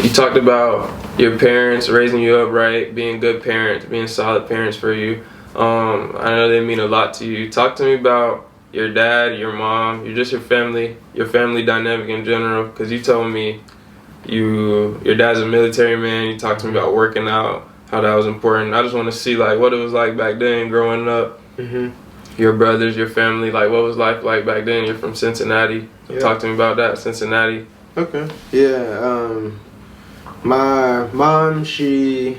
You talked about your parents raising you up right, being good parents, being solid parents for you. I know they mean a lot to you. Talk to me about your dad, your mom, your family dynamic in general. Because you told me your dad's a military man. You talked to me about working out, how that was important. I just want to see like what it was like back then growing up. Mm-hmm. Your brothers, your family, like what was life like back then? You're from Cincinnati. Yeah. Talk to me about that, Cincinnati. Okay. Yeah. My mom, she's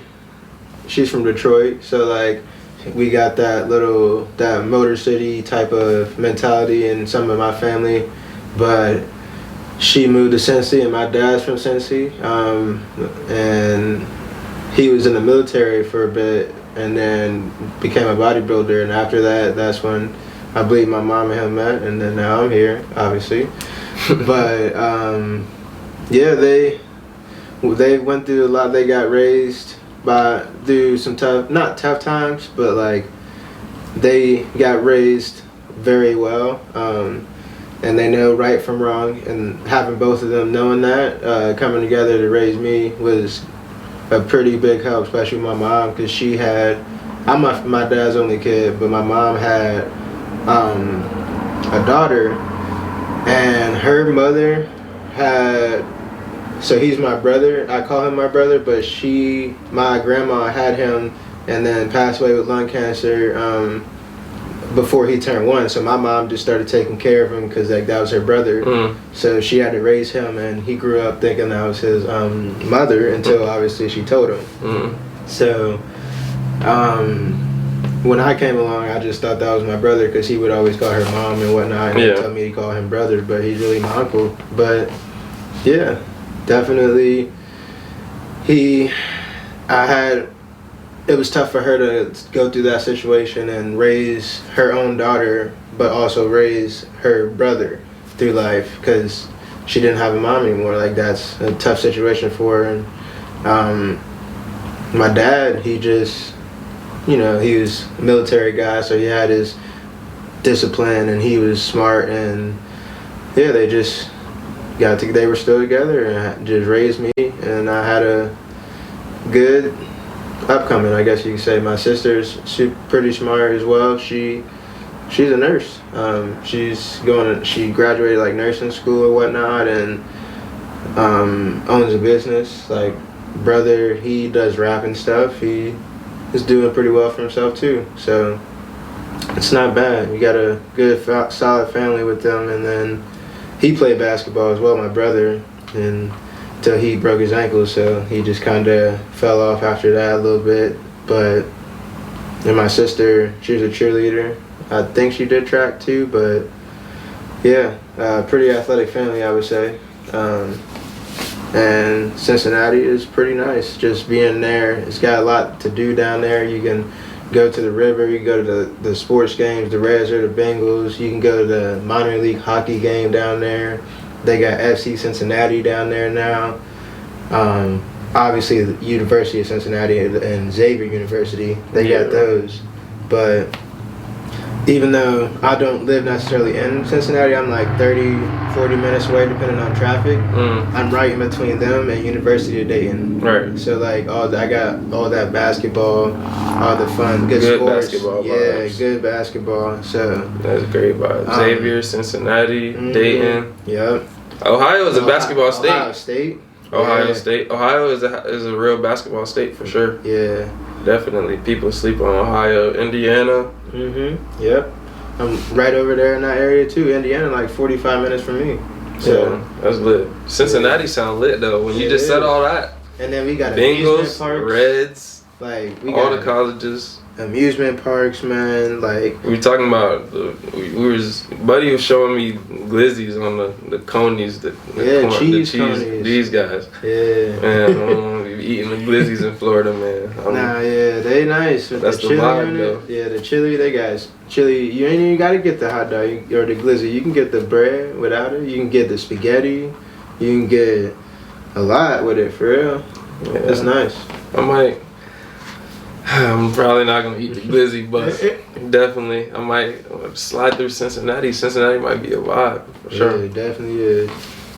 from Detroit, so like we got that Motor City type of mentality in some of my family, but she moved to Cincy, and my dad's from Cincy, and he was in the military for a bit, and then became a bodybuilder, and after that, that's when I believe my mom and him met, and then now I'm here, obviously, but yeah, they went through a lot. They got raised through some not tough times, but like they got raised very well, and they know right from wrong. And having both of them knowing that, coming together to raise me was a pretty big help, especially my mom, because I'm my dad's only kid, but my mom had a daughter, and her mother had. So he's my brother. I call him my brother, but my grandma had him and then passed away with lung cancer before he turned 1. So my mom just started taking care of him because like that was her brother. So she had to raise him, and he grew up thinking that was his mother until obviously she told him. So when I came along, I just thought that was my brother because he would always call her mom and whatnot, and he told me to call him brother, but he's really my uncle. But yeah. Definitely, it was tough for her to go through that situation and raise her own daughter, but also raise her brother through life because she didn't have a mom anymore. Like that's a tough situation for her. And my dad, he just, he was a military guy, so he had his discipline and he was smart, and yeah, they were still together and just raised me, and I had a good upcoming, I guess you could say. My sister's pretty smart as well. She's a nurse. She graduated like nursing school or whatnot, and owns a business. Like brother, he does rap and stuff. He is doing pretty well for himself too. So it's not bad. We got a good solid family with them, and then he played basketball as well, my brother, and until he broke his ankle, so he just kind of fell off after that a little bit. But and my sister, she was a cheerleader. I think she did track too, but yeah, pretty athletic family, I would say. And Cincinnati is pretty nice. Just being there, it's got a lot to do down there. You can go to the river, you can go to the sports games, the Reds or the Bengals. You can go to the minor league hockey game down there. They got FC Cincinnati down there now. Obviously, the University of Cincinnati and Xavier University, they got those. But even though I don't live necessarily in Cincinnati, I'm like 30-40 minutes away depending on traffic. I'm right in between them and University of Dayton. Right. So like I got all that basketball, all the fun, good sports. Basketball yeah, vibes. Good basketball. So that's great vibes. Xavier, Cincinnati, Dayton. Yep. Ohio is a basketball state. Ohio State. Ohio State. Ohio is a real basketball state for sure. Yeah. Definitely. People sleep on Ohio. Indiana. Yep. I'm right over there in that area too. Indiana, like 45 minutes from me. So yeah, that's lit. Cincinnati sound lit though. When you just said all that. And then we got Bengals, parks, Reds, like we all got the colleges. Amusement parks, man. Like we were talking about, Buddy was showing me Glizzys on the conies, the cheese conies. These guys. Yeah. Man, we be eating the Glizzys in Florida, man. They nice. That's the the chili vibe, in it. though. Yeah, the chili, they got chili. You ain't even got to get the hot dog or the glizzy. You can get the bread without it. You can get the spaghetti. You can get a lot with it, for real. Yeah. It's nice. I'm probably not gonna eat the glizzy, but definitely I might slide through Cincinnati. Cincinnati might be a vibe for sure. Yeah, it definitely is.